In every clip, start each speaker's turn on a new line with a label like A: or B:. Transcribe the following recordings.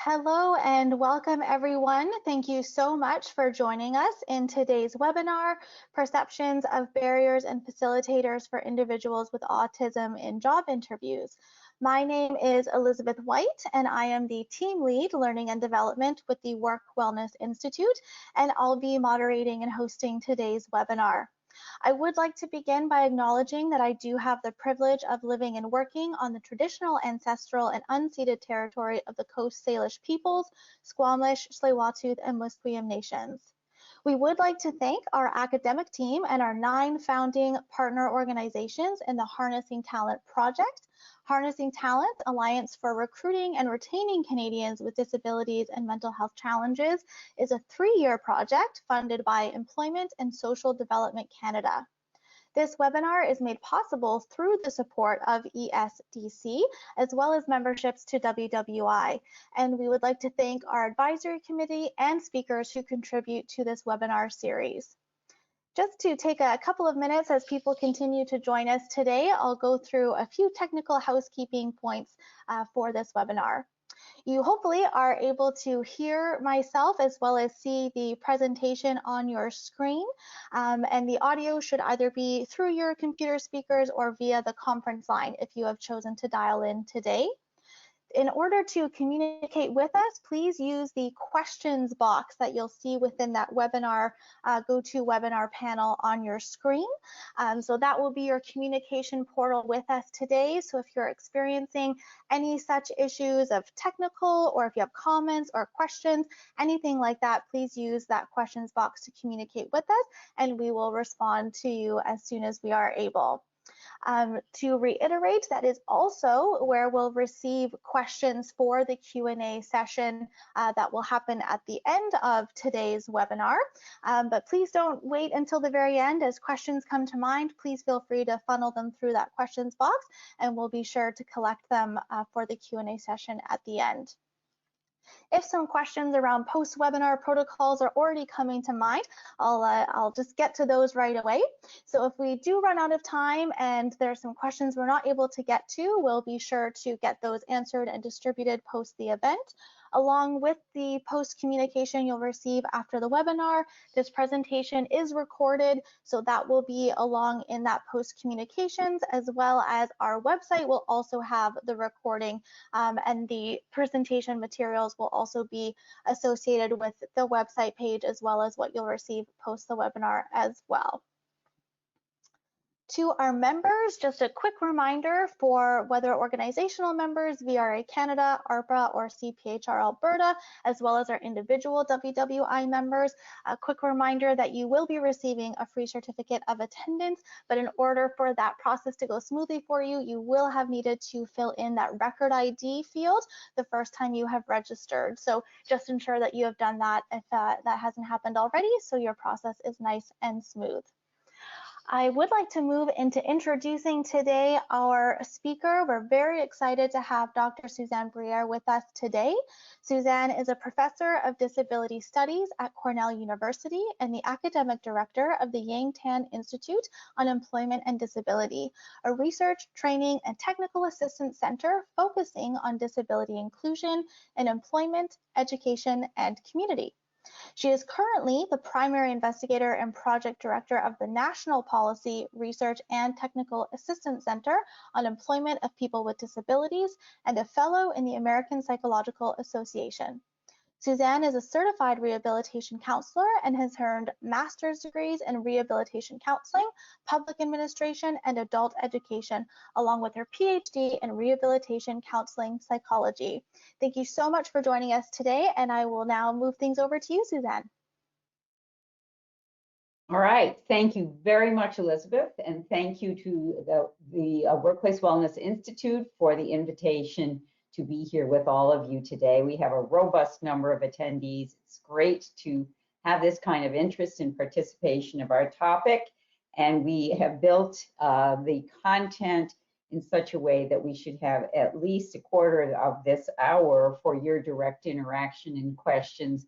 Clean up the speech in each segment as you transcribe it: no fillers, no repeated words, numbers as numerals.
A: Hello and welcome everyone. Thank you so much for joining us in today's webinar, Perceptions of Barriers and Facilitators for Individuals with Autism in Job Interviews. My name is Elizabeth White and I am the Team Lead Learning and Development with the Work Wellness Institute, and I'll be moderating and hosting today's webinar. I would like to begin by acknowledging that I do have the privilege of living and working on the traditional, ancestral, and unceded territory of the Coast Salish peoples, Squamish, Tsleil-Waututh, and Musqueam nations. We would like to thank our academic team and our 9 founding partner organizations in the Harnessing Talent Project. Harnessing Talent Alliance for Recruiting and Retaining Canadians with Disabilities and Mental Health Challenges is a 3-year project funded by Employment and Social Development Canada. This webinar is made possible through the support of ESDC, as well as memberships to WWI. And we would like to thank our advisory committee and speakers who contribute to this webinar series. Just to take a couple of minutes as people continue to join us today, I'll go through a few technical housekeeping points for this webinar. You hopefully are able to hear myself as well as see the presentation on your screen, and the audio should either be through your computer speakers or via the conference line if you have chosen to dial in today. In order to communicate with us, please use the questions box that you'll see within that webinar GoToWebinar panel on your screen. So that will be your communication portal with us today. So if you're experiencing any such issues of technical, or if you have comments or questions, anything like that, please use that questions box to communicate with us, and we will respond to you as soon as we are able. To reiterate, that is also where we'll receive questions for the Q&A session that will happen at the end of today's webinar. But please don't wait until the very end. As questions come to mind, please feel free to funnel them through that questions box, and we'll be sure to collect them for the Q&A session at the end. If some questions around post-webinar protocols are already coming to mind, I'll just get to those right away. So if we do run out of time and there are some questions we're not able to get to, we'll be sure to get those answered and distributed post the event. Along with the post communication you'll receive after the webinar, this presentation is recorded, so that will be along in that post communications, as well as our website will also have the recording, and the presentation materials will also be associated with the website page, as well as what you'll receive post the webinar as well. To our members, just a quick reminder for whether organizational members, VRA Canada, ARPA, or CPHR Alberta, as well as our individual WWI members, a quick reminder that you will be receiving a free certificate of attendance, but in order for that process to go smoothly for you, you will have needed to fill in that record ID field the first time you have registered. So just ensure that you have done that if that hasn't happened already, so your process is nice and smooth. I would like to move into introducing today our speaker. We're very excited to have Dr. Suzanne Briere with us today. Suzanne is a professor of disability studies at Cornell University and the academic director of the Yang Tan Institute on Employment and Disability, a research, training, and technical assistance center focusing on disability inclusion in employment, education, and community. She is currently the primary investigator and project director of the National Policy, Research, and Technical Assistance Center on Employment of People with Disabilities and a fellow in the American Psychological Association. Suzanne is a certified rehabilitation counselor and has earned master's degrees in rehabilitation counseling, public administration, and adult education, along with her PhD in rehabilitation counseling psychology. Thank you so much for joining us today, and I will now move things over to you, Suzanne.
B: All right, thank you very much, Elizabeth, and thank you to the Workplace Wellness Institute for the invitation to be here with all of you today. We have a robust number of attendees. It's great to have this kind of interest and participation of our topic, and we have built the content in such a way that we should have at least a quarter of this hour for your direct interaction and questions.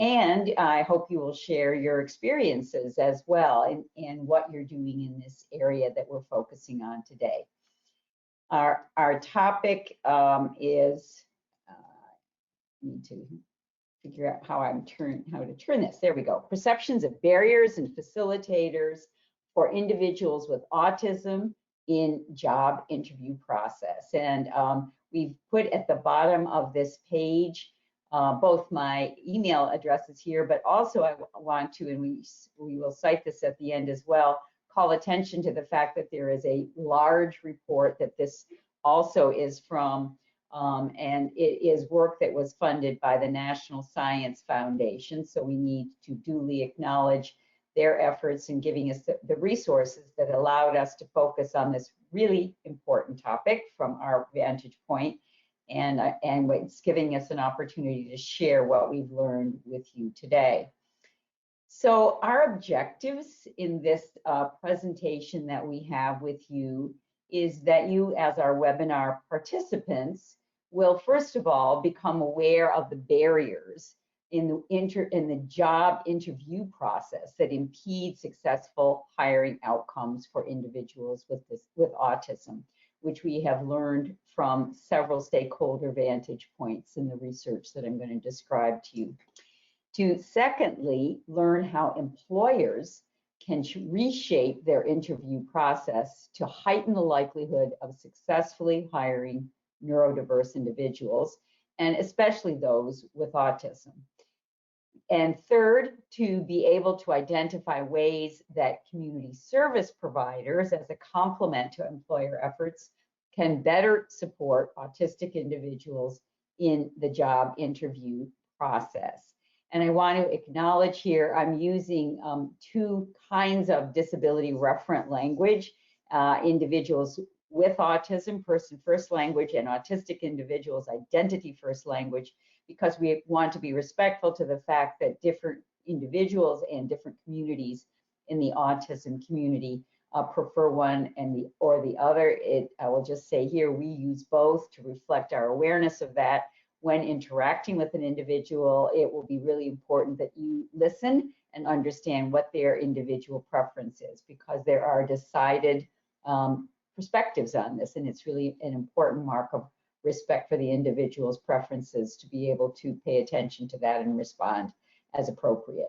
B: And I hope you will share your experiences as well in what you're doing in this area that we're focusing on today. Our topic is need to figure out how to turn this. There we go. Perceptions of barriers and facilitators for individuals with autism in job interview process. And we've put at the bottom of this page both my email addresses here, but also I want to, and we will cite this at the end as well, call attention to the fact that there is a large report that this also is from, and it is work that was funded by the National Science Foundation. So we need to duly acknowledge their efforts in giving us the resources that allowed us to focus on this really important topic from our vantage point. And it's giving us an opportunity to share what we've learned with you today. So our objectives in this presentation that we have with you is that you, as our webinar participants, will first of all become aware of the barriers in the job interview process that impede successful hiring outcomes for individuals with autism, which we have learned from several stakeholder vantage points in the research that I'm going to describe to you. To secondly, learn how employers can reshape their interview process to heighten the likelihood of successfully hiring neurodiverse individuals, and especially those with autism. And third, to be able to identify ways that community service providers, as a complement to employer efforts, can better support autistic individuals in the job interview process. And I want to acknowledge here, I'm using two kinds of disability referent language, individuals with autism, person first language, and autistic individuals, identity first language, because we want to be respectful to the fact that different individuals and different communities in the autism community prefer one or the other. I will just say here, we use both to reflect our awareness of that. When interacting with an individual, it will be really important that you listen and understand what their individual preference is, because there are decided perspectives on this, and it's really an important mark of respect for the individual's preferences to be able to pay attention to that and respond as appropriate.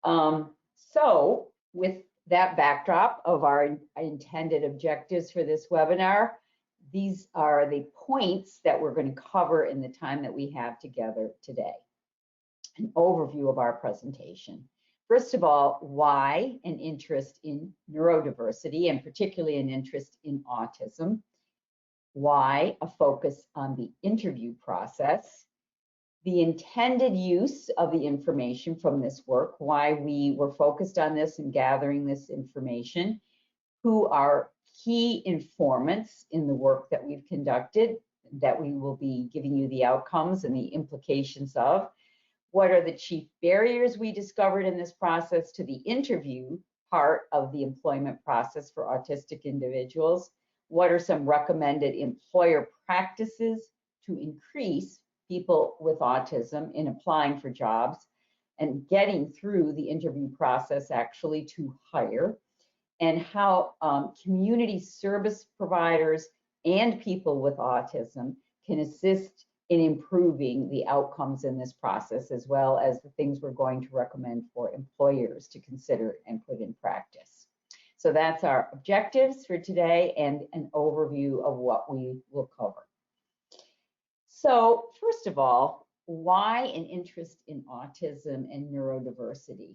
B: So with that backdrop of our intended objectives for this webinar, these are the points that we're going to cover in the time that we have together today. An overview of our presentation. First of all, why an interest in neurodiversity, and particularly an interest in autism. Why a focus on the interview process. The intended use of the information from this work, why we were focused on this and gathering this information. Who are key informants in the work that we've conducted, that we will be giving you the outcomes and the implications of. What are the chief barriers we discovered in this process to the interview part of the employment process for autistic individuals? What are some recommended employer practices to increase people with autism in applying for jobs and getting through the interview process actually to hire? And how community service providers and people with autism can assist in improving the outcomes in this process, as well as the things we're going to recommend for employers to consider and put in practice. So that's our objectives for today and an overview of what we will cover. So first of all, why an interest in autism and neurodiversity?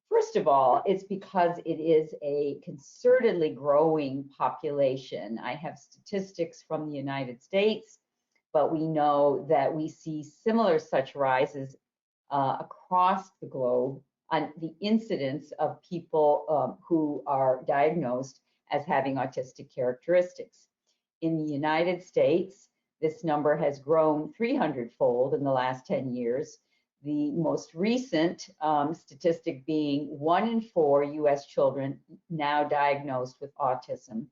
B: First of all, it's because it is a concertedly growing population. I have statistics from the United States, but we know that we see similar such rises across the globe on the incidence of people who are diagnosed as having autistic characteristics. In the United States, this number has grown 300-fold in the last 10 years. The most recent statistic being 1 in 4 US children now diagnosed with autism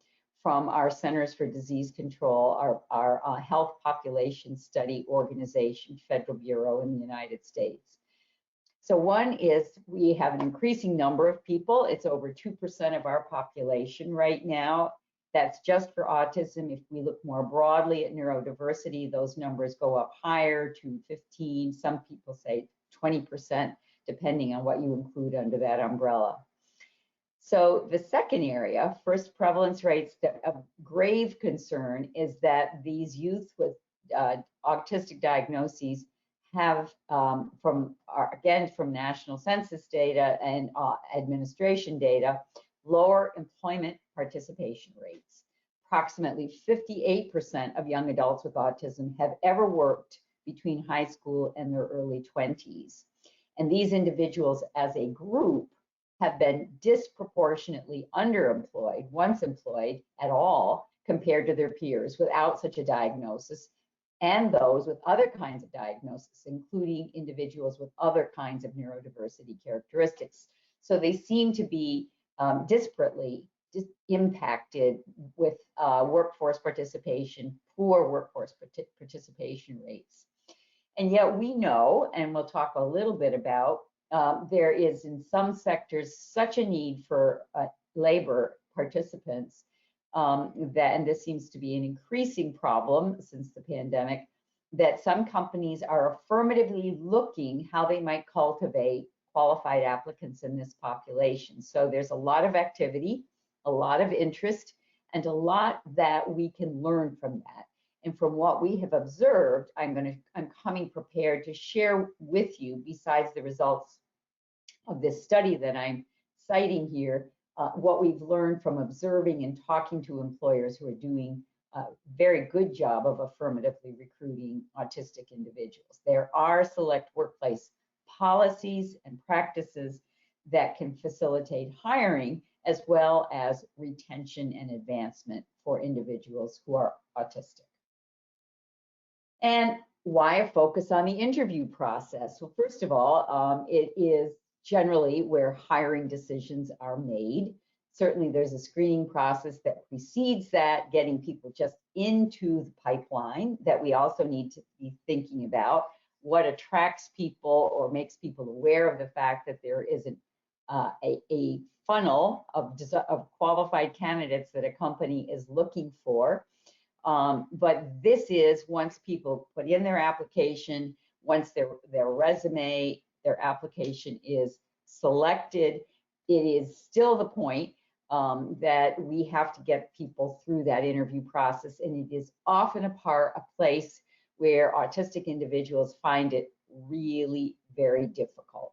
B: from our Centers for Disease Control, our Health Population Study Organization, Federal Bureau in the United States. So one is we have an increasing number of people. It's over 2% of our population right now That's just for autism. If we look more broadly at neurodiversity, those numbers go up higher to 15, some people say 20%, depending on what you include under that umbrella. So the second area, first prevalence rates, of grave concern is that these youth with autistic diagnoses have, from national census data and administration data, lower employment participation rates. Approximately 58% of young adults with autism have ever worked between high school and their early 20s. And these individuals as a group have been disproportionately underemployed, once employed at all, compared to their peers without such a diagnosis, and those with other kinds of diagnosis, including individuals with other kinds of neurodiversity characteristics. So they seem to be disparately impacted with workforce participation, poor workforce participation rates. And yet we know, and we'll talk a little bit about, there is in some sectors such a need for labor participants and this seems to be an increasing problem since the pandemic, that some companies are affirmatively looking how they might cultivate qualified applicants in this population. So there's a lot of activity, a lot of interest, and a lot that we can learn from that. And from what we have observed, I'm coming prepared to share with you, besides the results of this study that I'm citing here, what we've learned from observing and talking to employers who are doing a very good job of affirmatively recruiting autistic individuals. There are select workplace policies and practices that can facilitate hiring as well as retention and advancement for individuals who are autistic. And why a focus on the interview process? Well, first of all, it is generally where hiring decisions are made. Certainly there's a screening process that precedes that, getting people just into the pipeline that we also need to be thinking about. What attracts people or makes people aware of the fact that there is a funnel of qualified candidates that a company is looking for. But this is once people put in their application, once their resume, their application is selected, it is still the point that we have to get people through that interview process. And it is often a place where autistic individuals find it really very difficult.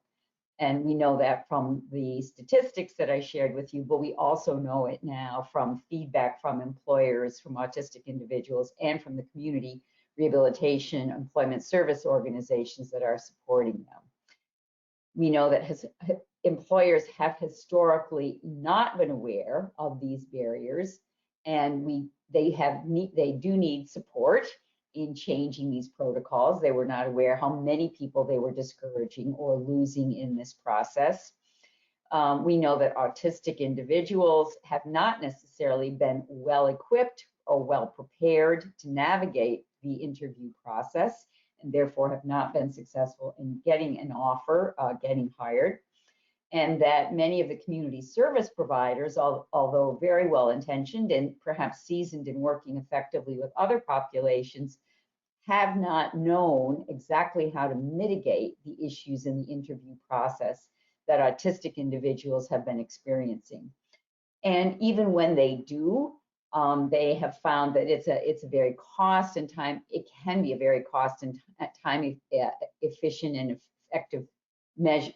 B: And we know that from the statistics that I shared with you, but we also know it now from feedback from employers, from autistic individuals, and from the community rehabilitation employment service organizations that are supporting them. We know that employers have historically not been aware of these barriers, and they do need support in changing these protocols. They were not aware how many people they were discouraging or losing in this process. We know that autistic individuals have not necessarily been well equipped or well prepared to navigate the interview process, and therefore have not been successful in getting an offer, getting hired. And that many of the community service providers, although very well intentioned and perhaps seasoned in working effectively with other populations, have not known exactly how to mitigate the issues in the interview process that autistic individuals have been experiencing. And even when they do, they have found that it's a very cost and time, it can be a very cost and time efficient and effective measure,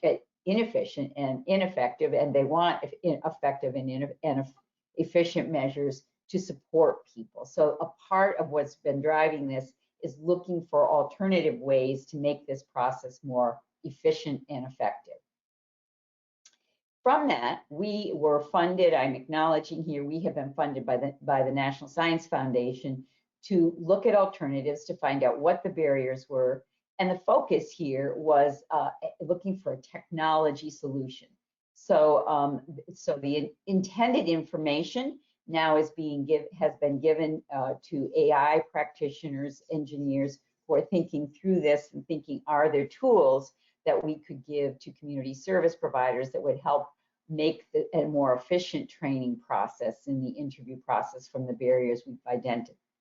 B: inefficient and ineffective, and they want effective and efficient measures to support people. So a part of what's been driving this is looking for alternative ways to make this process more efficient and effective. From that, we were funded, I'm acknowledging here, we have been funded by the National Science Foundation to look at alternatives to find out what the barriers were. And the focus here was looking for a technology solution. So, the intended information now has been given to AI practitioners, engineers who are thinking through this and thinking, are there tools that we could give to community service providers that would help make a more efficient training process in the interview process from the barriers we've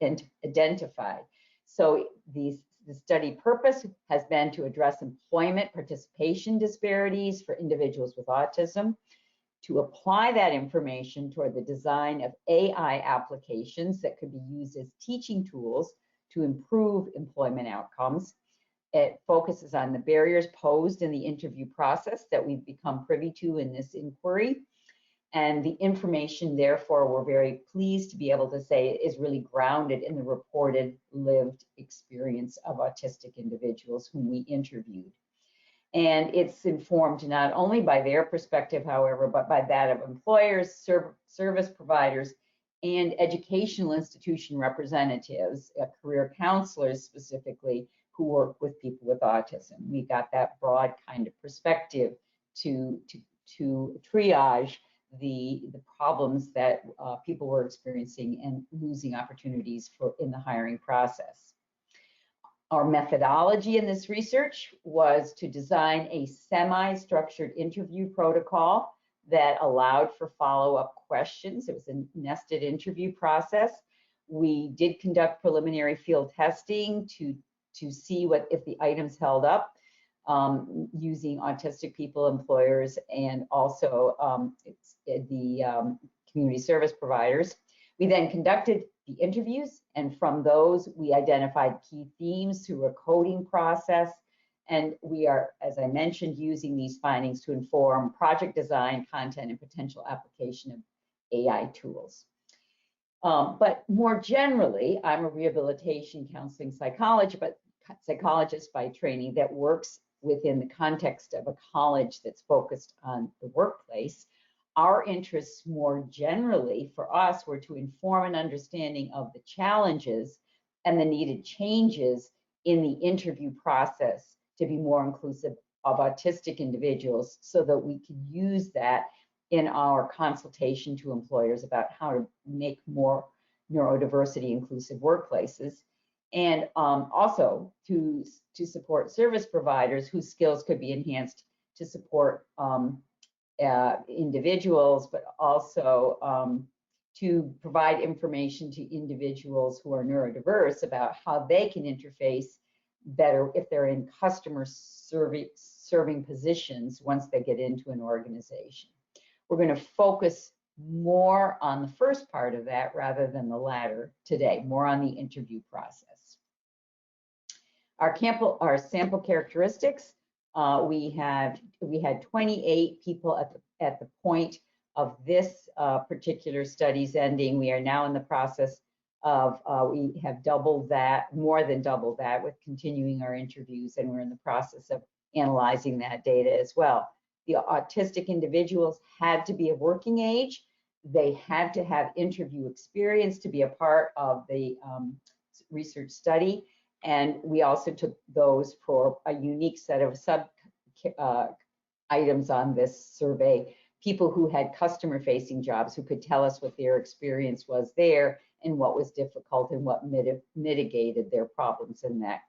B: identified. So the study purpose has been to address employment participation disparities for individuals with autism, to apply that information toward the design of AI applications that could be used as teaching tools to improve employment outcomes. It focuses on the barriers posed in the interview process that we've become privy to in this inquiry. And the information, therefore, we're very pleased to be able to say is really grounded in the reported lived experience of autistic individuals whom we interviewed. And it's informed not only by their perspective, however, but by that of employers, service providers, and educational institution representatives, career counselors specifically, who work with people with autism. We got that broad kind of perspective to triage the problems that people were experiencing and losing opportunities in the hiring process. Our methodology in this research was to design a semi-structured interview protocol that allowed for follow-up questions. It was a nested interview process. We did conduct preliminary field testing to see if the items held up using autistic people, employers, and also the community service providers. We then conducted the interviews, and from those we identified key themes through a coding process. And we are, as I mentioned, using these findings to inform project design, content, and potential application of AI tools. But more generally, I'm a rehabilitation counseling psychologist by training that works within the context of a college that's focused on the workplace. Our interests more generally for us were to inform an understanding of the challenges and the needed changes in the interview process to be more inclusive of autistic individuals, so that we could use that in our consultation to employers about how to make more neurodiversity inclusive workplaces, and also to support service providers whose skills could be enhanced to support individuals, but also to provide information to individuals who are neurodiverse about how they can interface better if they're in customer serving positions once they get into an organization. We're going to focus more on the first part of that rather than the latter today, more on the interview process. Our sample characteristics. We had 28 people at the point of this particular study's ending. We are now in the process of, we have doubled that, more than doubled that, with continuing our interviews, and we're in the process of analyzing that data as well. The autistic individuals had to be of working age. They had to have interview experience to be a part of the research study. And we also took those for a unique set of items on this survey, people who had customer-facing jobs who could tell us what their experience was there and what was difficult and what mitigated their problems in that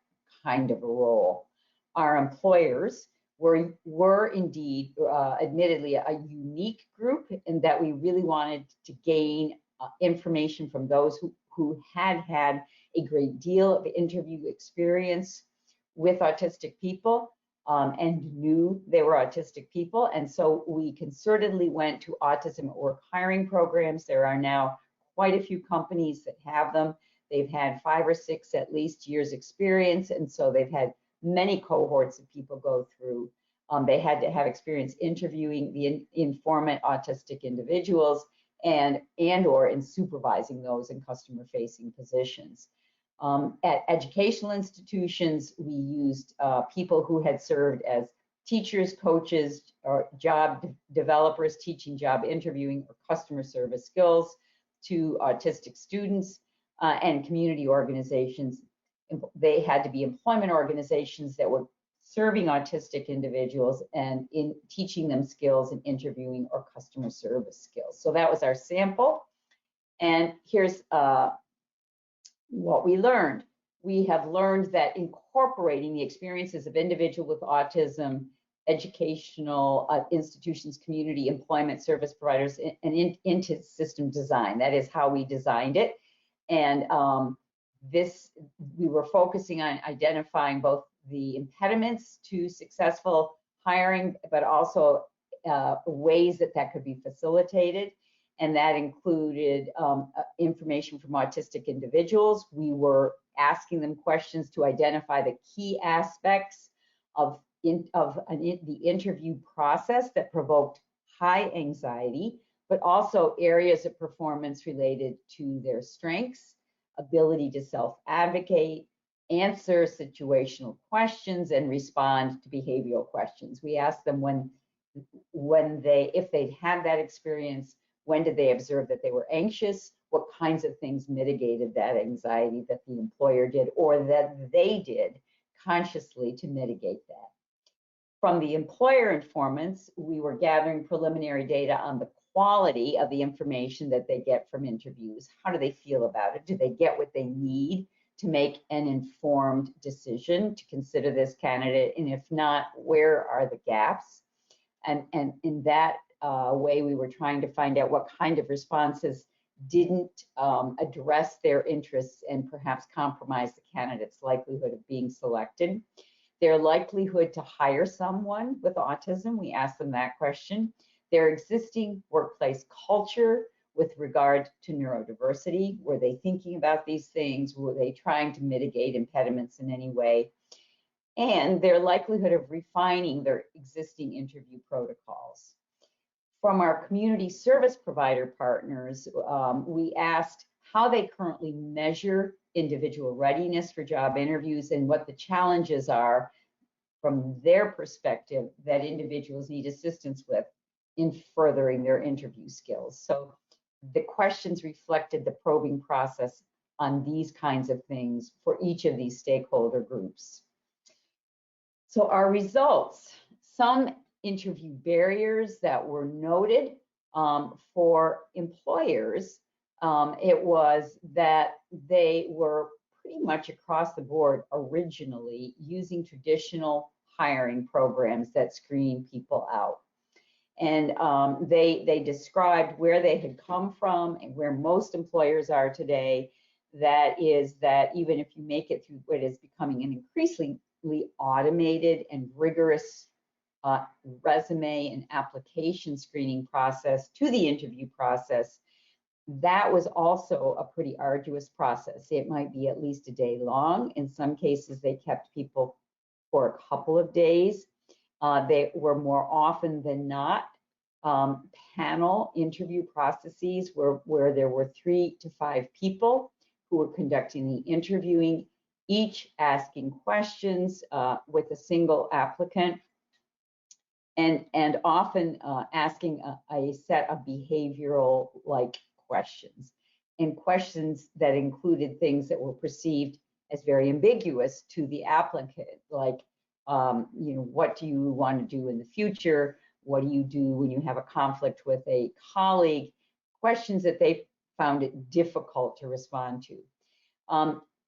B: kind of a role. Our employers were indeed, admittedly, a unique group in that we really wanted to gain information from those who had had a great deal of interview experience with autistic people and knew they were autistic people. And so we concertedly went to autism at work hiring programs. There are now quite a few companies that have them. They've had 5 or 6 at least years experience, and so they've had many cohorts of people go through. They had to have experience interviewing the informant autistic individuals and or in supervising those in customer-facing positions. At educational institutions, we used people who had served as teachers, coaches, or job developers, teaching, job interviewing, or customer service skills to autistic students, and community organizations. They had to be employment organizations that were serving autistic individuals and in teaching them skills in interviewing or customer service skills. So that was our sample. And here's what we learned. We have learned that incorporating the experiences of individuals with autism educational institutions, community employment service providers, and into system design. That is how we designed it. And we were focusing on identifying both the impediments to successful hiring, but also ways that could be facilitated. And that included information from autistic individuals. We were asking them questions to identify the key aspects of the interview process that provoked high anxiety, but also areas of performance related to their strengths, ability to self-advocate, answer situational questions, and respond to behavioral questions. We asked them if they'd had that experience, when did they observe that they were anxious? What kinds of things mitigated that anxiety that the employer did or that they did consciously to mitigate that? From the employer informants, we were gathering preliminary data on the quality of the information that they get from interviews. How do they feel about it? Do they get what they need to make an informed decision to consider this candidate? And if not, where are the gaps? And in that way, we were trying to find out what kind of responses didn't address their interests and perhaps compromise the candidate's likelihood of being selected. Their likelihood to hire someone with autism, we asked them that question. Their existing workplace culture with regard to neurodiversity, were they thinking about these things? Were they trying to mitigate impediments in any way? And their likelihood of refining their existing interview protocols. From our community service provider partners, we asked how they currently measure individual readiness for job interviews and what the challenges are from their perspective that individuals need assistance with in furthering their interview skills. So the questions reflected the probing process on these kinds of things for each of these stakeholder groups. So our results, some interview barriers that were noted for employers, it was that they were pretty much across the board originally using traditional hiring programs that screen people out. And they described where they had come from and where most employers are today. That is that even if you make it through what is becoming an increasingly automated and rigorous resume and application screening process to the interview process, that was also a pretty arduous process. It might be at least a day long. In some cases, they kept people for a couple of days. They were more often than not panel interview processes where there were 3 to 5 people who were conducting the interviewing, each asking questions with a single applicant, and often asking a set of behavioral-like questions, and questions that included things that were perceived as very ambiguous to the applicant, like, what do you want to do in the future? What do you do when you have a conflict with a colleague? Questions that they found it difficult to respond to.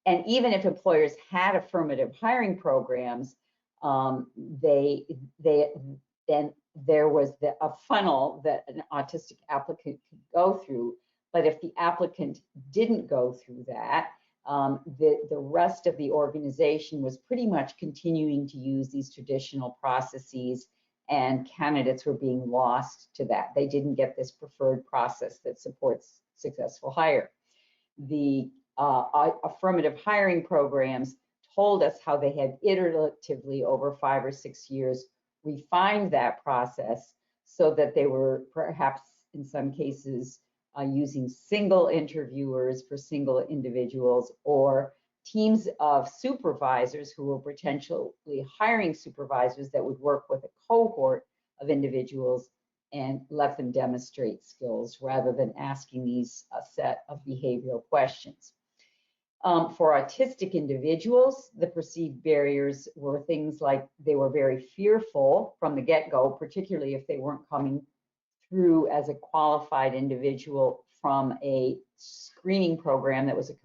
B: And even if employers had affirmative hiring programs, then there was a funnel that an autistic applicant could go through. But if the applicant didn't go through that, the rest of the organization was pretty much continuing to use these traditional processes, and candidates were being lost to that. They didn't get this preferred process that supports successful hire. The affirmative hiring programs told us how they had iteratively over 5 or 6 years refined that process so that they were perhaps in some cases using single interviewers for single individuals, or teams of supervisors who were potentially hiring supervisors that would work with a cohort of individuals and let them demonstrate skills rather than asking these set of behavioral questions. For autistic individuals, the perceived barriers were things like they were very fearful from the get-go, particularly if they weren't coming through as a qualified individual from a screening program that was a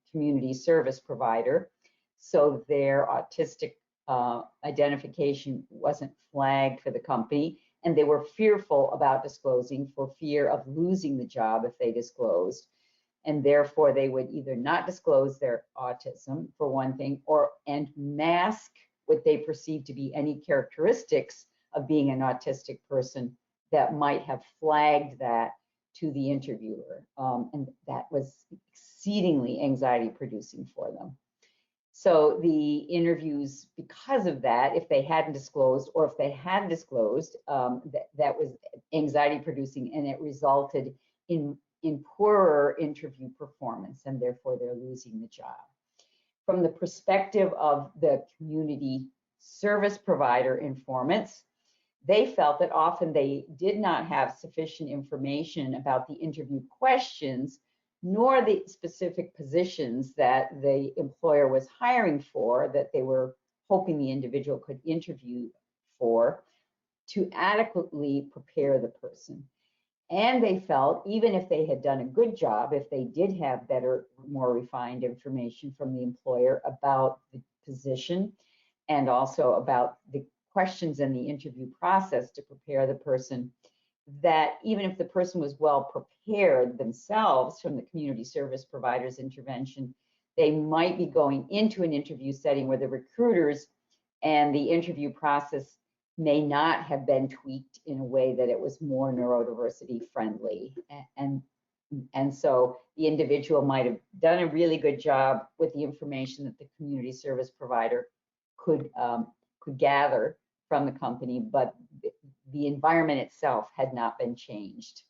B: community service provider. So their autistic identification wasn't flagged for the company, and they were fearful about disclosing for fear of losing the job if they disclosed. And therefore, they would either not disclose their autism, for one thing, and mask what they perceived to be any characteristics of being an autistic person that might have flagged that to the interviewer. And that was exceedingly anxiety producing for them. So the interviews, because of that, if they hadn't disclosed, or if they had disclosed, that was anxiety producing, and it resulted in poorer interview performance, and therefore they're losing the job. From the perspective of the community service provider informants, they felt that often they did not have sufficient information about the interview questions, nor the specific positions that the employer was hiring for, that they were hoping the individual could interview for, to adequately prepare the person. And they felt even if they had done a good job, if they did have better, more refined information from the employer about the position and also about the questions in the interview process to prepare the person, that even if the person was well prepared themselves from the community service provider's intervention, they might be going into an interview setting where the recruiters and the interview process may not have been tweaked in a way that it was more neurodiversity friendly. And so the individual might have done a really good job with the information that the community service provider could gather from the company, but the environment itself had not been changed.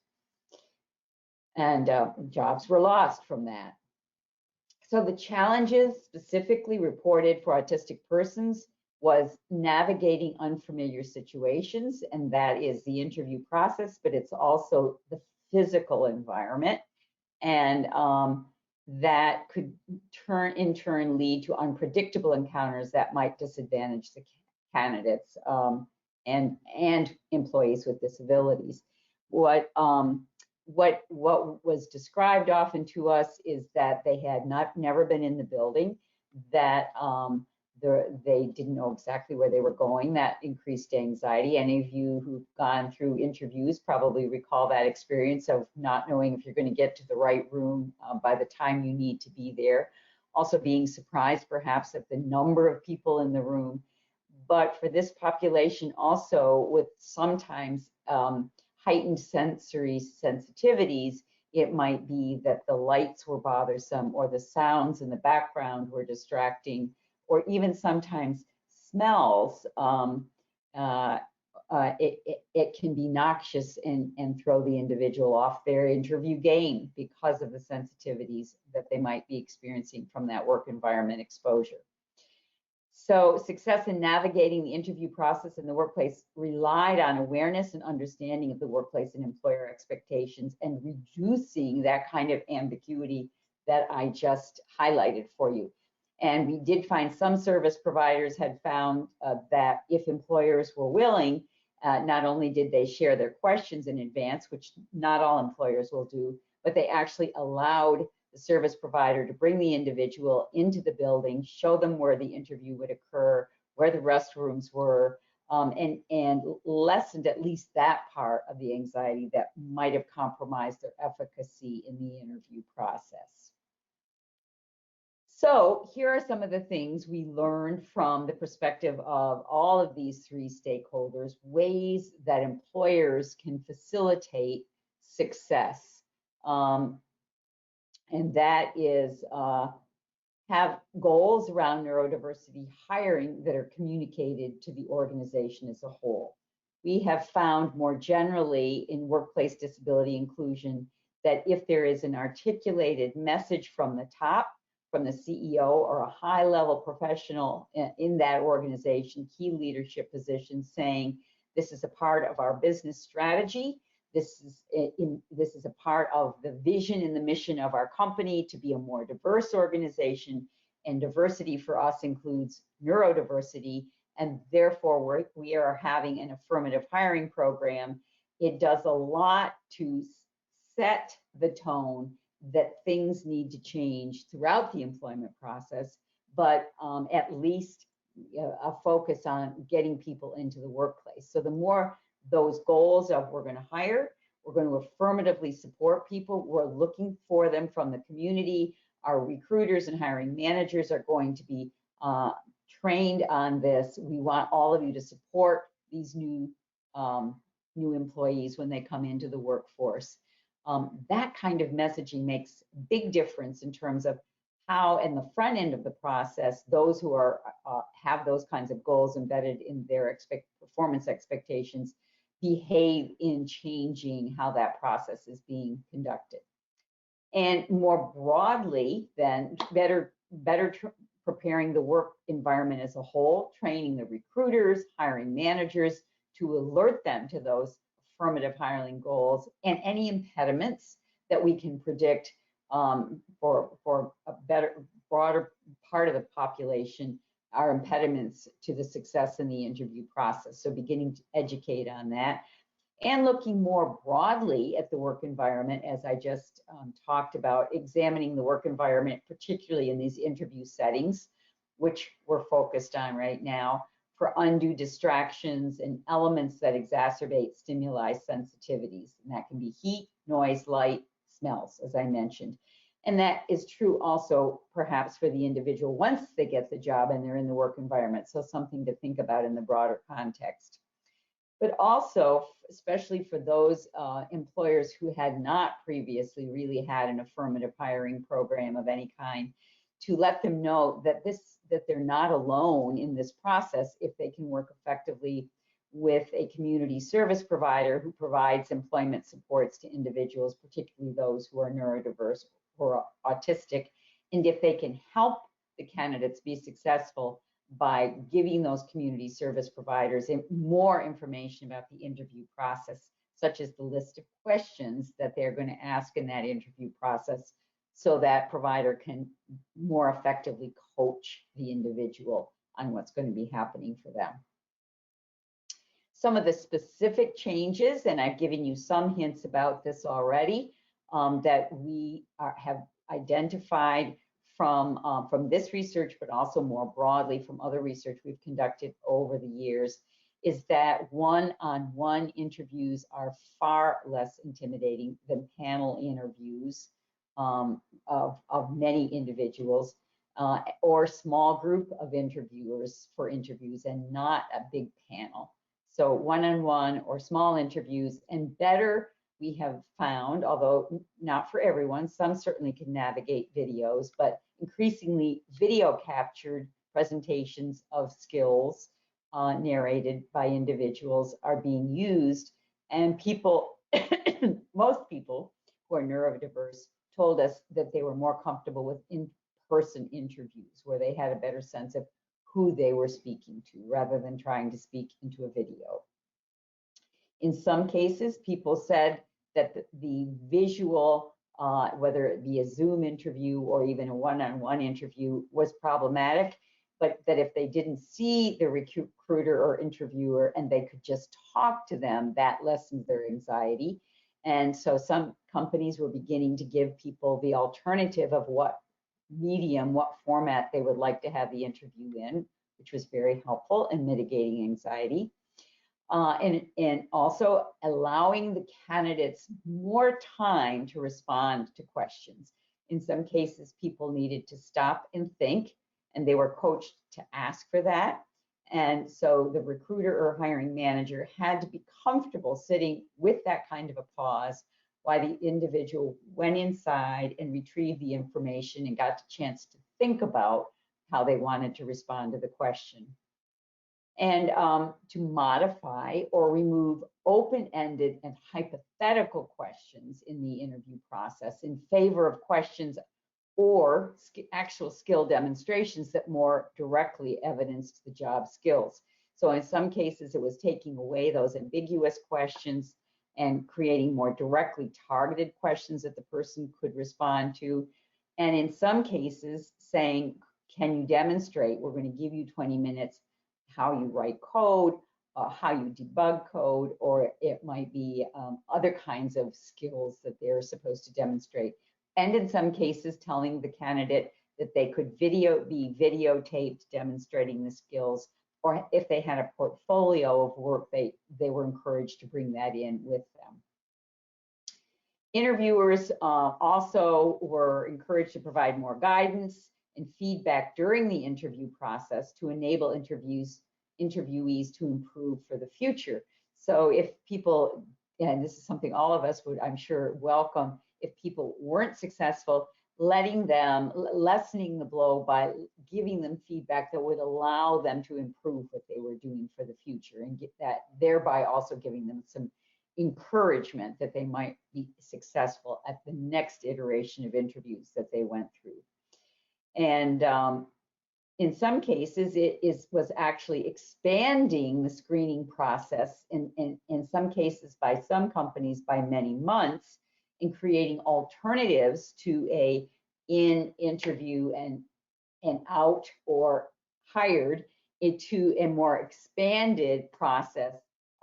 B: And jobs were lost from that. So the challenges specifically reported for autistic persons was navigating unfamiliar situations, and that is the interview process, but it's also the physical environment. And that could in turn lead to unpredictable encounters that might disadvantage the candidates and employees with disabilities. What was described often to us is that they had never been in the building, that they didn't know exactly where they were going. That increased anxiety. Any of you who've gone through interviews probably recall that experience of not knowing if you're going to get to the right room by the time you need to be there. Also being surprised perhaps at the number of people in the room. But for this population also with sometimes heightened sensory sensitivities, it might be that the lights were bothersome or the sounds in the background were distracting, or even sometimes smells. It can be noxious and throw the individual off their interview game because of the sensitivities that they might be experiencing from that work environment exposure. So success in navigating the interview process in the workplace relied on awareness and understanding of the workplace and employer expectations and reducing that kind of ambiguity that I just highlighted for you. And we did find some service providers had found that if employers were willing, not only did they share their questions in advance, which not all employers will do, but they actually allowed the service provider to bring the individual into the building, show them where the interview would occur, where the restrooms were, and lessened at least that part of the anxiety that might have compromised their efficacy in the interview process. So here are some of the things we learned from the perspective of all of these three stakeholders, ways that employers can facilitate success. And that is have goals around neurodiversity hiring that are communicated to the organization as a whole. We have found more generally in workplace disability inclusion that if there is an articulated message from the top, from the CEO or a high-level professional in that organization, key leadership position, saying this is a part of our business strategy, this is a part of the vision and the mission of our company to be a more diverse organization, and diversity for us includes neurodiversity, and therefore we are having an affirmative hiring program. It does a lot to set the tone that things need to change throughout the employment process, but at least a focus on getting people into the workplace. So the more those goals of we're going to hire, we're going to affirmatively support people, we're looking for them from the community, our recruiters and hiring managers are going to be trained on this. We want all of you to support these new employees when they come into the workforce. That kind of messaging makes a big difference in terms of how, in the front end of the process, those who are have those kinds of goals embedded in their performance expectations behave in changing how that process is being conducted. And more broadly, then, better preparing the work environment as a whole, training the recruiters, hiring managers to alert them to those affirmative hiring goals and any impediments that we can predict for a broader part of the population are impediments to the success in the interview process. So beginning to educate on that and looking more broadly at the work environment, as I just talked about, examining the work environment, particularly in these interview settings, which we're focused on right now, for undue distractions and elements that exacerbate stimuli sensitivities. And that can be heat, noise, light, smells, as I mentioned. And that is true also perhaps for the individual once they get the job and they're in the work environment. So something to think about in the broader context. But also, especially for those employers who had not previously really had an affirmative hiring program of any kind, to let them know that they're not alone in this process if they can work effectively with a community service provider who provides employment supports to individuals, particularly those who are neurodiverse or autistic, and if they can help the candidates be successful by giving those community service providers more information about the interview process, such as the list of questions that they're going to ask in that interview process, so that provider can more effectively coach the individual on what's going to be happening for them. Some of the specific changes, and I've given you some hints about this already, that we have identified from this research, but also more broadly from other research we've conducted over the years, is that one-on-one interviews are far less intimidating than panel interviews of many individuals, or small group of interviewers for interviews and not a big panel. So one-on-one or small interviews, and better, we have found, although not for everyone, some certainly can navigate videos, but increasingly video captured presentations of skills narrated by individuals are being used, and people, most people who are neurodiverse told us that they were more comfortable with in-person interviews where they had a better sense of who they were speaking to rather than trying to speak into a video. In some cases, people said that the visual, whether it be a Zoom interview or even a one-on-one interview, was problematic, but that if they didn't see the recruiter or interviewer and they could just talk to them, that lessened their anxiety. And so some companies were beginning to give people the alternative of what medium, what format they would like to have the interview in, which was very helpful in mitigating anxiety. And also allowing the candidates more time to respond to questions. In some cases, people needed to stop and think, and they were coached to ask for that. And so the recruiter or hiring manager had to be comfortable sitting with that kind of a pause while the individual went inside and retrieved the information and got the chance to think about how they wanted to respond to the question. And to modify or remove open-ended and hypothetical questions in the interview process in favor of questions or actual skill demonstrations that more directly evidenced the job skills. So in some cases, it was taking away those ambiguous questions and creating more directly targeted questions that the person could respond to. And in some cases, saying, can you demonstrate? We're going to give you 20 minutes how you write code, how you debug code, or it might be other kinds of skills that they're supposed to demonstrate. And in some cases, telling the candidate that they could be videotaped demonstrating the skills, or if they had a portfolio of work, they were encouraged to bring that in with them. Interviewers also were encouraged to provide more guidance and feedback during the interview process to enable interviewees to improve for the future. So if people, and this is something all of us would, I'm sure, welcome, if people weren't successful, lessening the blow by giving them feedback that would allow them to improve what they were doing for the future, and get that, thereby also giving them some encouragement that they might be successful at the next iteration of interviews that they went through. And in some cases, it was actually expanding the screening process, in some cases by some companies by many months, in creating alternatives to a interview and out or hired, into a more expanded process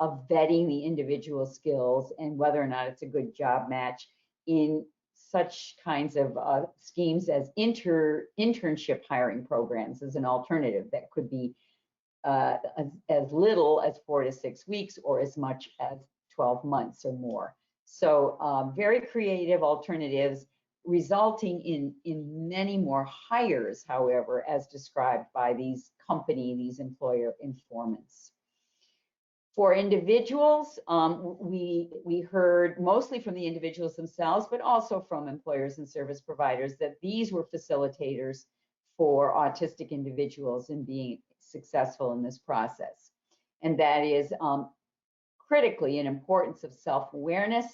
B: of vetting the individual skills and whether or not it's a good job match, in such kinds of schemes as internship hiring programs as an alternative that could be as little as 4 to 6 weeks or as much as 12 months or more. So very creative alternatives, resulting in many more hires, however, as described by these employer informants. For individuals, we heard mostly from the individuals themselves, but also from employers and service providers, that these were facilitators for autistic individuals in being successful in this process. And that is critically an importance of self-awareness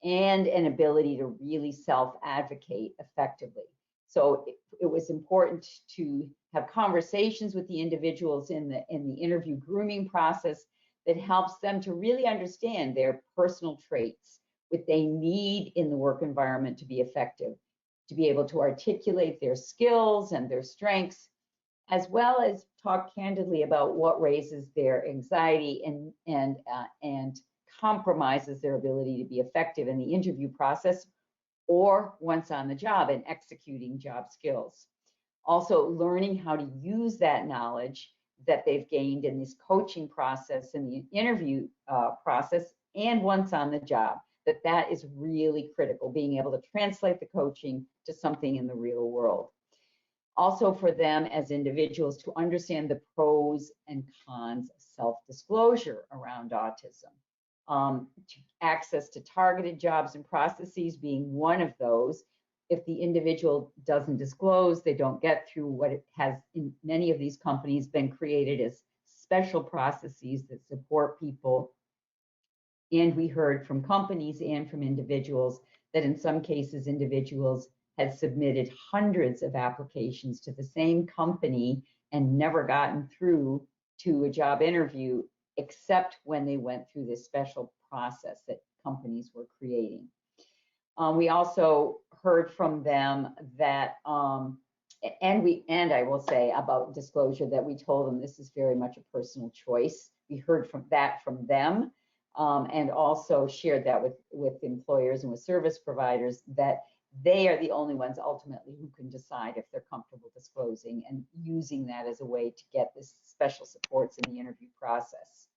B: and an ability to really self-advocate effectively. So it was important to have conversations with the individuals in the interview grooming process that helps them to really understand their personal traits, what they need in the work environment to be effective, to be able to articulate their skills and their strengths, as well as talk candidly about what raises their anxiety and compromises their ability to be effective in the interview process or once on the job and executing job skills. Also learning how to use that knowledge that they've gained in this coaching process and the interview process and once on the job, that is really critical, being able to translate the coaching to something in the real world. Also for them as individuals to understand the pros and cons of self-disclosure around autism. Access to targeted jobs and processes being one of those. If the individual doesn't disclose, they don't get through what it has in many of these companies been created as special processes that support people. And we heard from companies and from individuals that in some cases, individuals had submitted hundreds of applications to the same company and never gotten through to a job interview, except when they went through this special process that companies were creating. We also heard from them that, and I will say about disclosure, that we told them this is very much a personal choice. We heard from them, and also shared that with employers and with service providers, that they are the only ones ultimately who can decide if they're comfortable disclosing and using that as a way to get this special supports in the interview process.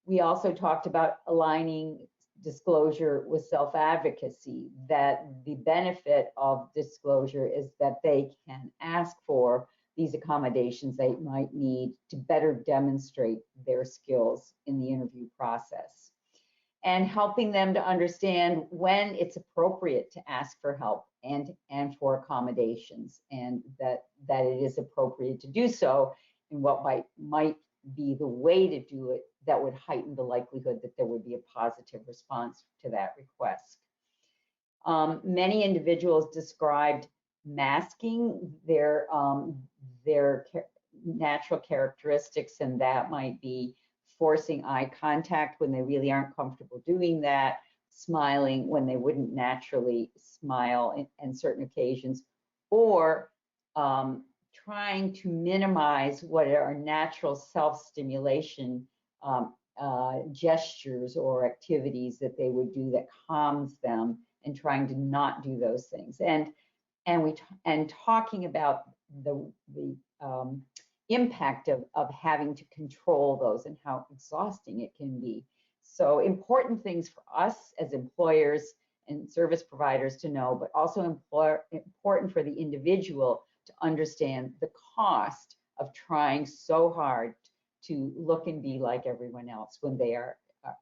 B: We also talked about aligning disclosure with self-advocacy, that the benefit of disclosure is that they can ask for these accommodations they might need to better demonstrate their skills in the interview process, and helping them to understand when it's appropriate to ask for help and for accommodations, and that it is appropriate to do so, and what might be the way to do it that would heighten the likelihood that there would be a positive response to that request. Many individuals described masking their natural characteristics, and that might be forcing eye contact when they really aren't comfortable doing that, smiling when they wouldn't naturally smile in certain occasions, or trying to minimize what are natural self-stimulation gestures or activities that they would do that calms them, and trying to not do those things. And and talking about the impact of having to control those and how exhausting it can be. So important things for us as employers and service providers to know, but also important for the individual to understand the cost of trying so hard to look and be like everyone else when they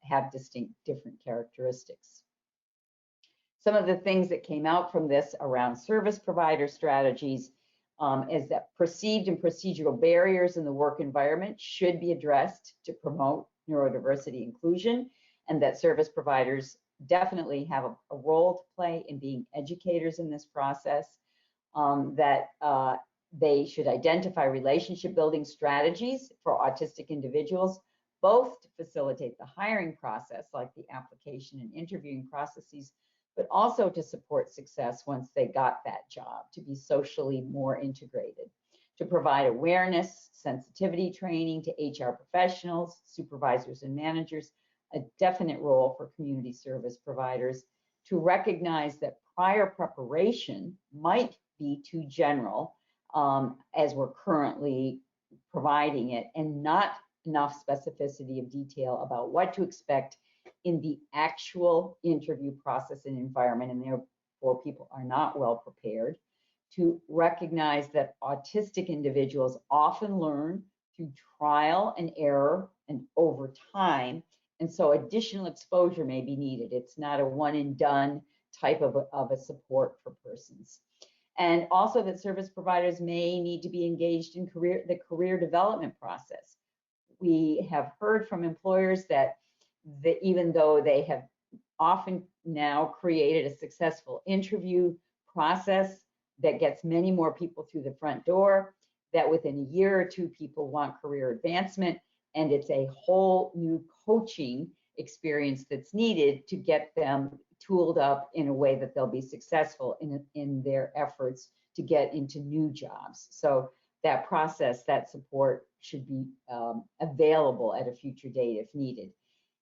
B: have distinct different characteristics. Some of the things that came out from this around service provider strategies is that perceived and procedural barriers in the work environment should be addressed to promote neurodiversity inclusion, and that service providers definitely have a role to play in being educators in this process, that they should identify relationship building strategies for autistic individuals, both to facilitate the hiring process, like the application and interviewing processes, but also to support success once they got that job, to be socially more integrated, to provide awareness, sensitivity training to HR professionals, supervisors and managers, a definite role for community service providers, to recognize that prior preparation might be too general as we're currently providing it, and not enough specificity of detail about what to expect in the actual interview process and environment, and therefore people are not well prepared, to recognize that autistic individuals often learn through trial and error and over time, and so additional exposure may be needed. It's not a one and done type of a support for persons. And also that service providers may need to be engaged in the career development process. We have heard from employers that even though they have often now created a successful interview process that gets many more people through the front door, that within a year or two people want career advancement, and it's a whole new coaching experience that's needed to get them tooled up in a way that they'll be successful in their efforts to get into new jobs. So that process, that support should be available at a future date if needed.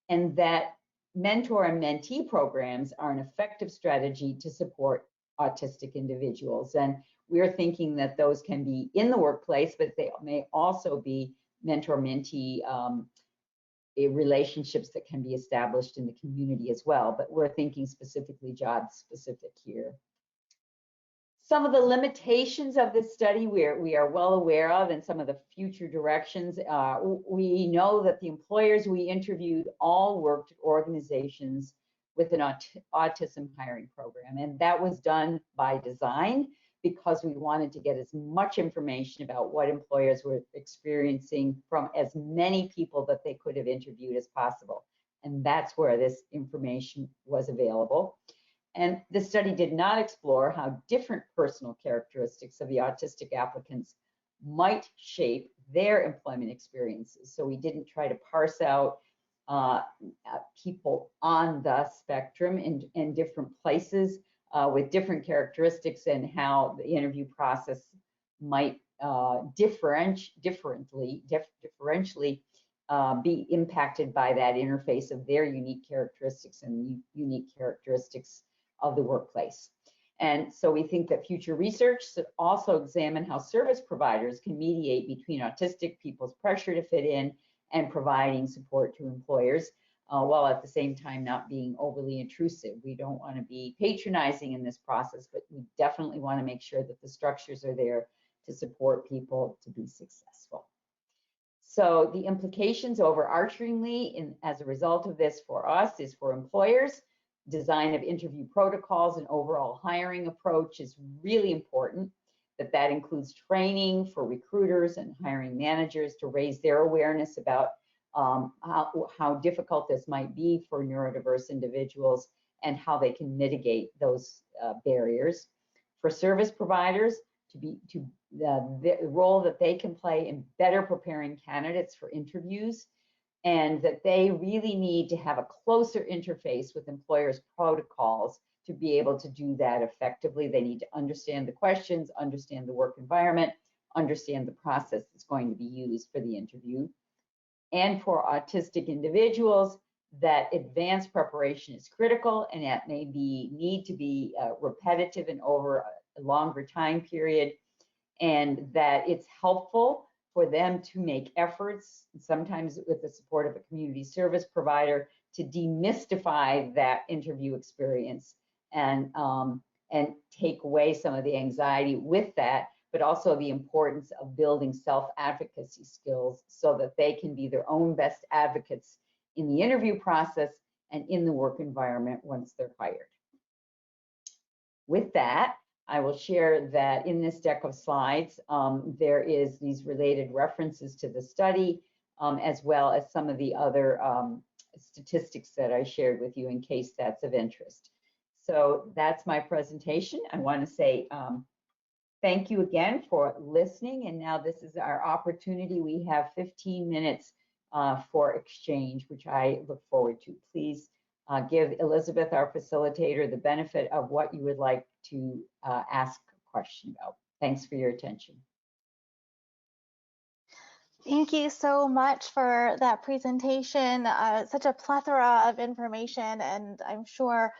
B: And that mentor and mentee programs are an effective strategy to support autistic individuals. And we're thinking that those can be in the workplace, but they may also be mentor-mentee relationships that can be established in the community as well. But we're thinking specifically job-specific here. Some of the limitations of this study we are well aware of, and some of the future directions. We know that the employers we interviewed all worked at organizations with an autism hiring program, and that was done by design because we wanted to get as much information about what employers were experiencing from as many people that they could have interviewed as possible. And that's where this information was available. And the study did not explore how different personal characteristics of the autistic applicants might shape their employment experiences. So we didn't try to parse out people on the spectrum in different places with different characteristics, and how the interview process might differentially be impacted by that interface of their unique characteristics and unique characteristics of the workplace. And so we think that future research should also examine how service providers can mediate between autistic people's pressure to fit in and providing support to employers, while at the same time not being overly intrusive. We don't want to be patronizing in this process, but we definitely want to make sure that the structures are there to support people to be successful. So the implications overarchingly as a result of this for us is for employers, design of interview protocols and overall hiring approach is really important. That includes training for recruiters and hiring managers to raise their awareness about how difficult this might be for neurodiverse individuals and how they can mitigate those barriers. For service providers, the role that they can play in better preparing candidates for interviews, and that they really need to have a closer interface with employers' protocols to be able to do that effectively. They need to understand the questions, understand the work environment, understand the process that's going to be used for the interview. And for autistic individuals, that advanced preparation is critical, and that may need to be repetitive and over longer time period, and that it's helpful for them to make efforts, sometimes with the support of a community service provider, to demystify that interview experience and take away some of the anxiety with that, but also the importance of building self-advocacy skills so that they can be their own best advocates in the interview process and in the work environment once they're hired. With that, I will share that in this deck of slides, there is these related references to the study, as well as some of the other statistics that I shared with you in case that's of interest. So that's my presentation. I want to say thank you again for listening. And now this is our opportunity. We have 15 minutes for exchange, which I look forward to. Please give Elizabeth, our facilitator, the benefit of what you would like to ask a question about. Thanks for your attention.
A: Thank you so much for that presentation. Such a plethora of information, and I'm sure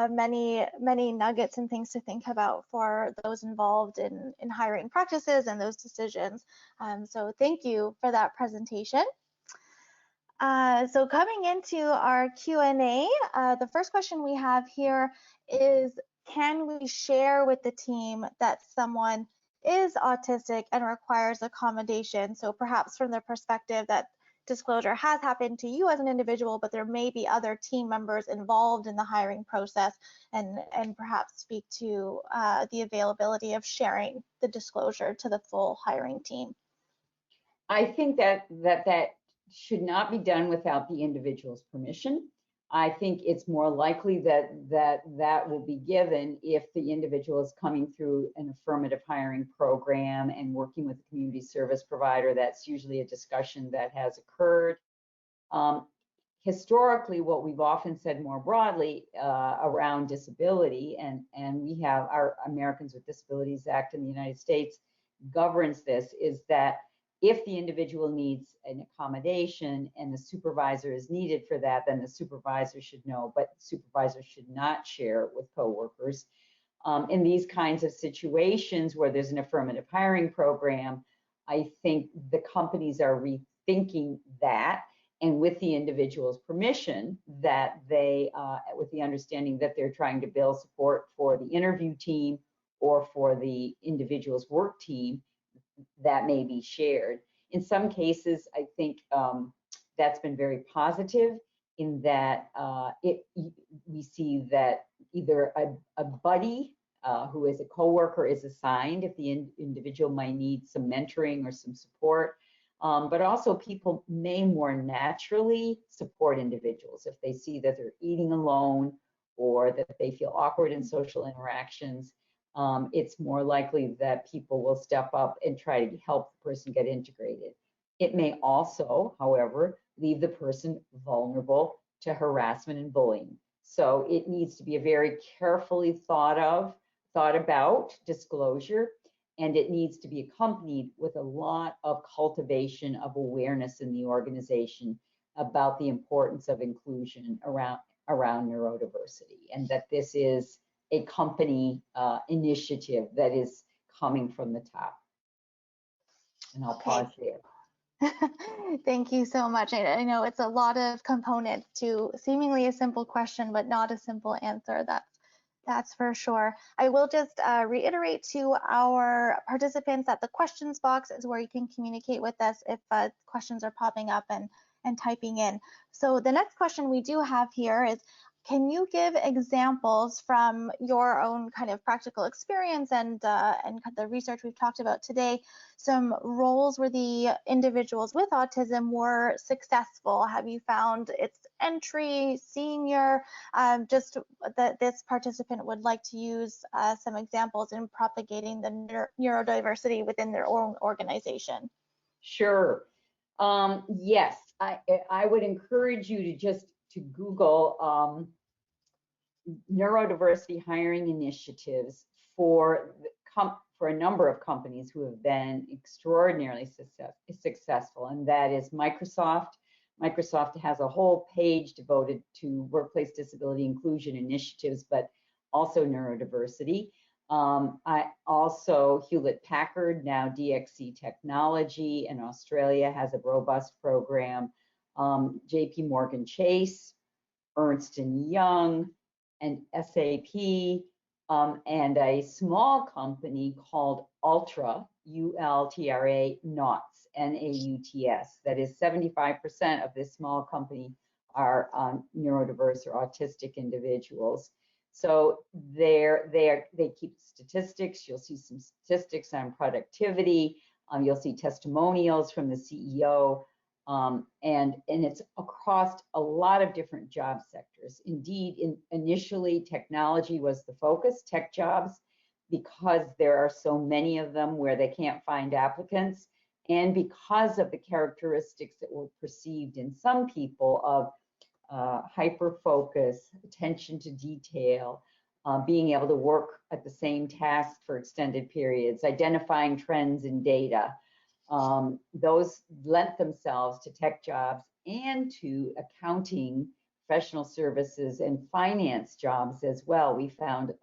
A: many nuggets and things to think about for those involved in hiring practices and those decisions. So thank you for that presentation. So coming into our Q&A, the first question we have here is, can we share with the team that someone is autistic and requires accommodation? So perhaps from the perspective that disclosure has happened to you as an individual, but there may be other team members involved in the hiring process, and perhaps speak to the availability of sharing the disclosure to the full hiring team.
B: I think that should not be done without the individual's permission. I think it's more likely that will be given if the individual is coming through an affirmative hiring program and working with a community service provider. That's usually a discussion that has occurred. Historically, what we've often said more broadly around disability, and we have our Americans with Disabilities Act in the United States governs this, is that if the individual needs an accommodation and the supervisor is needed for that, then the supervisor should know, but the supervisor should not share with coworkers. In these kinds of situations where there's an affirmative hiring program, I think the companies are rethinking that, and with the individual's permission, that they, with the understanding that they're trying to build support for the interview team or for the individual's work team, that may be shared. In some cases, I think that's been very positive in that we see that either a buddy who is a coworker is assigned if the individual might need some mentoring or some support, but also people may more naturally support individuals if they see that they're eating alone or that they feel awkward in social interactions. It's more likely that people will step up and try to help the person get integrated. It may also, however, leave the person vulnerable to harassment and bullying. So it needs to be a very carefully thought about disclosure, and it needs to be accompanied with a lot of cultivation of awareness in the organization about the importance of inclusion around neurodiversity, and that this is a company initiative that is coming from the top. And I'll pause there.
A: Thank you so much. I know it's a lot of components to seemingly a simple question, but not a simple answer. That's for sure. I will just reiterate to our participants that the questions box is where you can communicate with us if questions are popping up and typing in. So the next question we do have here is, can you give examples from your own kind of practical experience and the research we've talked about today, some roles where the individuals with autism were successful? Have you found it's entry, senior? Just that this participant would like to use some examples in propagating the neurodiversity within their own organization.
B: Sure. Yes, I would encourage you to Google neurodiversity hiring initiatives for a number of companies who have been extraordinarily successful, and that is Microsoft. Microsoft has a whole page devoted to workplace disability inclusion initiatives, but also neurodiversity. I also, Hewlett Packard, now DXC Technology in Australia, has a robust program. JP Morgan Chase, Ernst and Young, and SAP, and a small company called Ultra, ULTRA, NAUTS, NAUTS. That is 75% of this small company are neurodiverse or autistic individuals. So they keep statistics. You'll see some statistics on productivity. You'll see testimonials from the CEO. And it's across a lot of different job sectors. Indeed, initially, technology was the focus, tech jobs, because there are so many of them where they can't find applicants, and because of the characteristics that were perceived in some people of hyper-focus, attention to detail, being able to work at the same task for extended periods, identifying trends in data. Those lent themselves to tech jobs and to accounting, professional services, and finance jobs as well, we found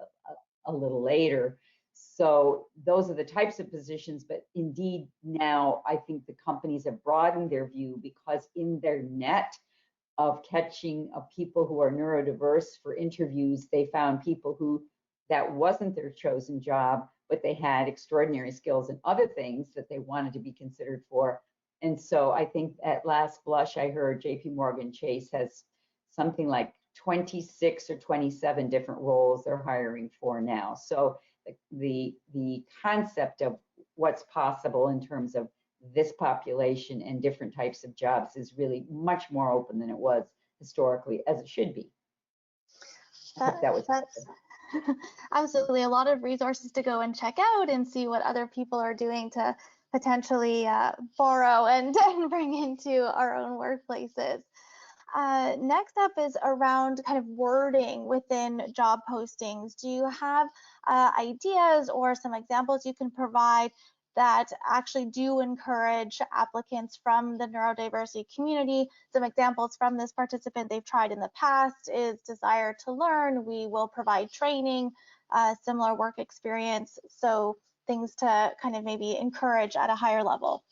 B: a little later. So those are the types of positions, but indeed now I think the companies have broadened their view, because in their net of catching people who are neurodiverse for interviews, they found people who that wasn't their chosen job, but they had extraordinary skills and other things that they wanted to be considered for. And so I think at last blush, I heard JP Morgan Chase has something like 26 or 27 different roles they're hiring for now. So the concept of what's possible in terms of this population and different types of jobs is really much more open than it was historically, as it should be.
A: That's absolutely a lot of resources to go and check out and see what other people are doing to potentially borrow and bring into our own workplaces. Next up is around kind of wording within job postings. Do you have ideas or some examples you can provide that actually do encourage applicants from the neurodiversity community? Some examples from this participant they've tried in the past is desire to learn, we will provide training, similar work experience. So things to kind of maybe encourage at a higher level.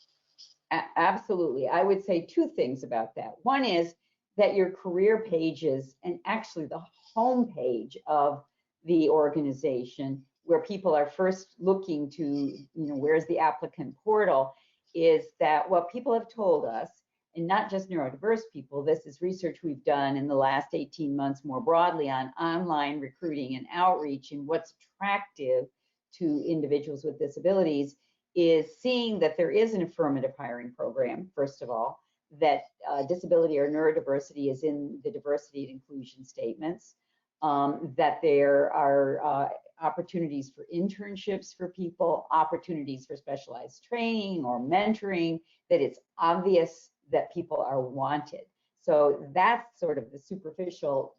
B: Absolutely. I would say two things about that. One is that your career pages, and actually the home page of the organization, where people are first looking to, where's the applicant portal, is that what people have told us, and not just neurodiverse people, this is research we've done in the last 18 months more broadly on online recruiting and outreach and what's attractive to individuals with disabilities, is seeing that there is an affirmative hiring program, first of all, that disability or neurodiversity is in the diversity and inclusion statements, that there are opportunities for internships for people, opportunities for specialized training or mentoring, that it's obvious that people are wanted. So that's sort of the superficial,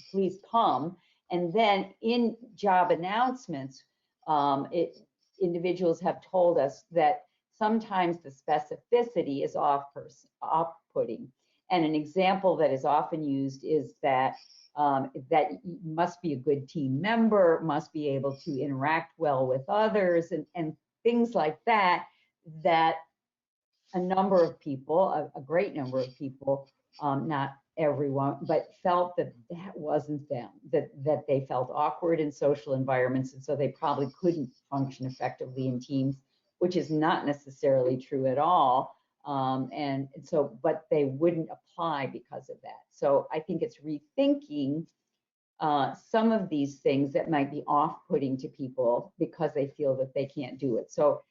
B: please come. And then in job announcements, individuals have told us that sometimes the specificity is off-putting. And an example that is often used is that that you must be a good team member, must be able to interact well with others, and things like that, that a number of people, a great number of people, not everyone, but felt that that wasn't them, that they felt awkward in social environments, and so they probably couldn't function effectively in teams, which is not necessarily true at all. And so, but they wouldn't apply because of that. So I think it's rethinking some of these things that might be off-putting to people because they feel that they can't do it. So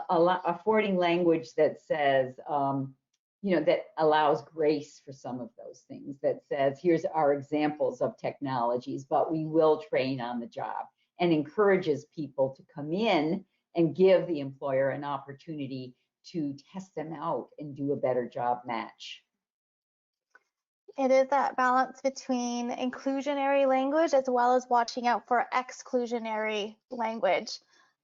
B: affording language that says, that allows grace for some of those things, that says, here's our examples of technologies, but we will train on the job, and encourages people to come in and give the employer an opportunity to test them out and do a better job match.
A: It is that balance between inclusionary language as well as watching out for exclusionary language.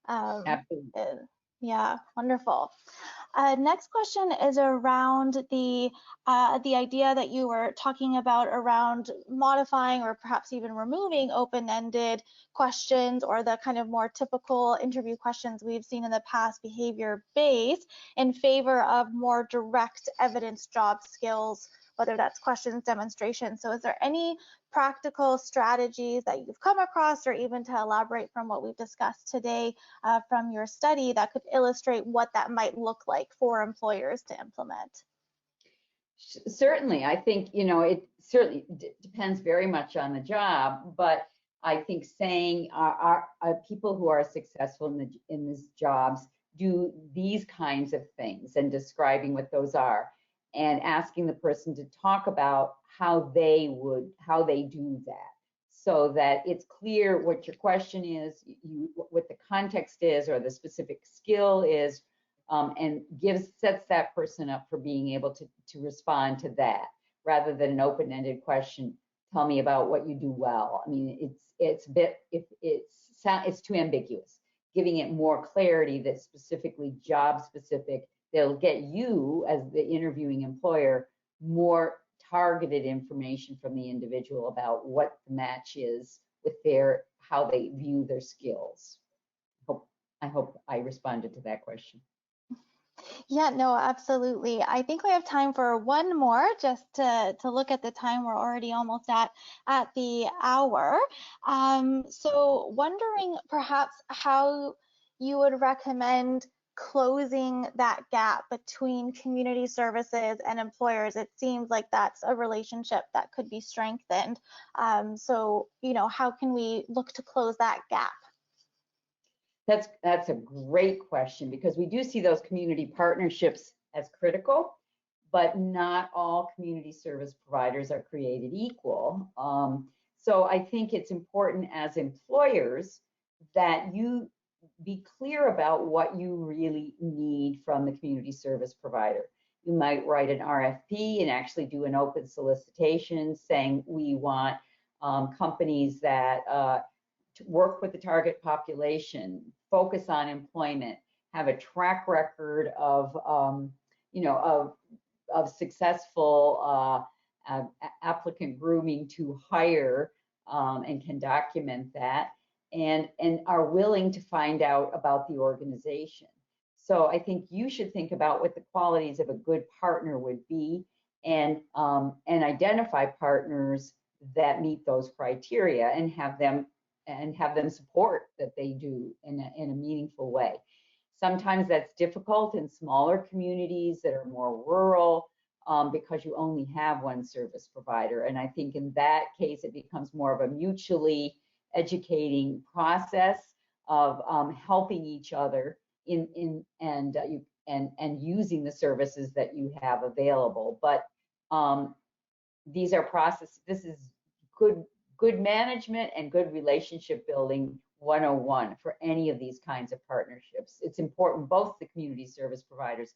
B: Absolutely.
A: Yeah, wonderful. Next question is around the idea that you were talking about around modifying or perhaps even removing open-ended questions, or the kind of more typical interview questions we've seen in the past, behavior-based, in favor of more direct evidence job skills, whether that's questions, demonstrations. So is there any practical strategies that you've come across, or even to elaborate from what we've discussed today from your study, that could illustrate what that might look like for employers to implement?
B: Certainly, I think, it certainly depends very much on the job, but I think saying our people who are successful in these jobs do these kinds of things, and describing what those are, and asking the person to talk about how they do that, so that it's clear what your question is, what the context is, or the specific skill is, and sets that person up for being able to respond to that, rather than an open-ended question, tell me about what you do well. I mean, it's too ambiguous. Giving it more clarity, that's specifically job specific, that'll get you as the interviewing employer more targeted information from the individual about what the match is with how they view their skills. I hope I responded to that question.
A: Yeah, no, absolutely. I think we have time for one more, just to look at the time. We're already almost at the hour. So wondering perhaps how you would recommend closing that gap between community services and employers. It seems like that's a relationship that could be strengthened. So, how can we look to close that gap?
B: That's a great question, because we do see those community partnerships as critical, but not all community service providers are created equal. So I think it's important as employers that you be clear about what you really need from the community service provider. You might write an RFP and actually do an open solicitation saying we want companies that to work with the target population, focus on employment, have a track record of successful applicant grooming to hire, and can document that, and are willing to find out about the organization. So I think you should think about what the qualities of a good partner would be, and identify partners that meet those criteria, and have them support that they do in a meaningful way. Sometimes that's difficult in smaller communities that are more rural, because you only have one service provider. And I think in that case, it becomes more of a mutually educating process of helping each other and using the services that you have available. But these are processes. This is good management and good relationship building 101 for any of these kinds of partnerships. It's important both to community service providers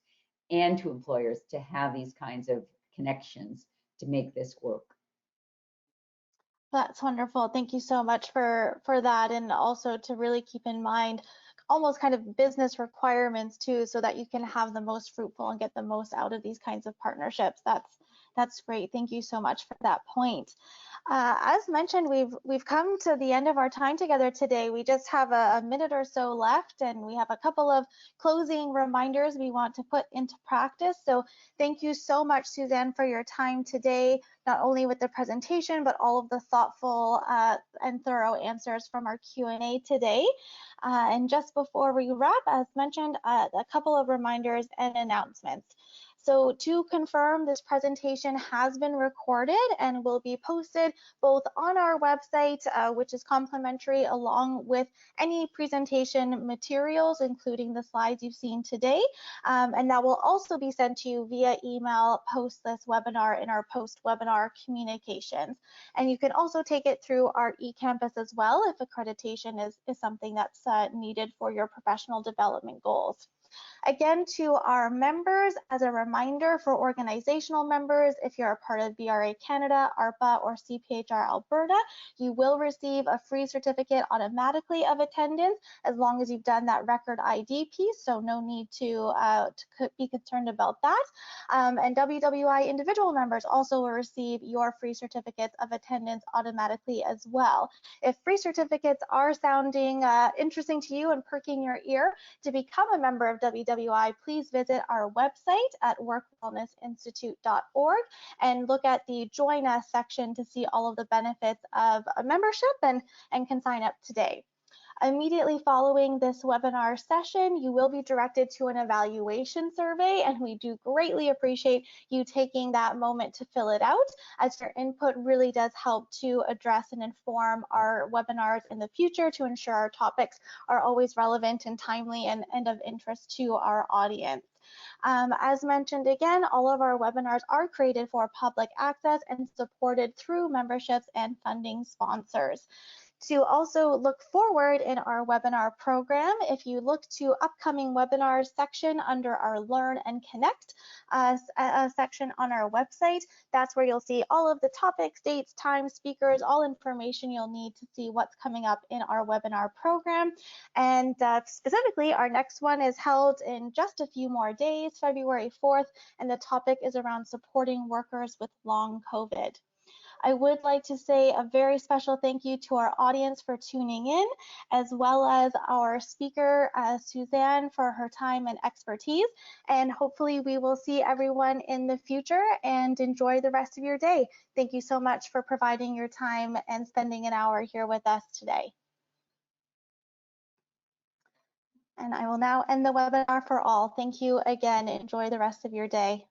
B: and to employers to have these kinds of connections to make this work.
A: That's wonderful. Thank you so much for that, and also to really keep in mind almost kind of business requirements too, so that you can have the most fruitful and get the most out of these kinds of partnerships. That's great. Thank you so much for that point. As mentioned, we've come to the end of our time together today. We just have a minute or so left, and we have a couple of closing reminders we want to put into practice. So thank you so much, Suzanne, for your time today, not only with the presentation, but all of the thoughtful and thorough answers from our Q&A today. And just before we wrap, as mentioned, a couple of reminders and announcements. So to confirm, this presentation has been recorded and will be posted both on our website, which is complimentary, along with any presentation materials, including the slides you've seen today. And that will also be sent to you via email post this webinar in our post-webinar communications. And you can also take it through our eCampus as well if accreditation is something that's needed for your professional development goals. Again, to our members, as a reminder for organizational members, if you're a part of BRA Canada, ARPA, or CPHR Alberta, you will receive a free certificate automatically of attendance as long as you've done that record ID piece, so no need to be concerned about that. And WWI individual members also will receive your free certificates of attendance automatically as well. If free certificates are sounding interesting to you and perking your ear, to become a member of WWI, please visit our website at workwellnessinstitute.org and look at the Join Us section to see all of the benefits of a membership and can sign up today. Immediately following this webinar session, you will be directed to an evaluation survey, and we do greatly appreciate you taking that moment to fill it out, as your input really does help to address and inform our webinars in the future to ensure our topics are always relevant and timely and of interest to our audience. As mentioned again, all of our webinars are created for public access and supported through memberships and funding sponsors. To also look forward in our webinar program, if you look to upcoming webinars section under our Learn and Connect section on our website, that's where you'll see all of the topics, dates, times, speakers, all information you'll need to see what's coming up in our webinar program. And specifically, our next one is held in just a few more days, February 4th, and the topic is around supporting workers with long COVID. I would like to say a very special thank you to our audience for tuning in, as well as our speaker, Suzanne, for her time and expertise. And hopefully we will see everyone in the future and enjoy the rest of your day. Thank you so much for providing your time and spending an hour here with us today. And I will now end the webinar for all. Thank you again. Enjoy the rest of your day.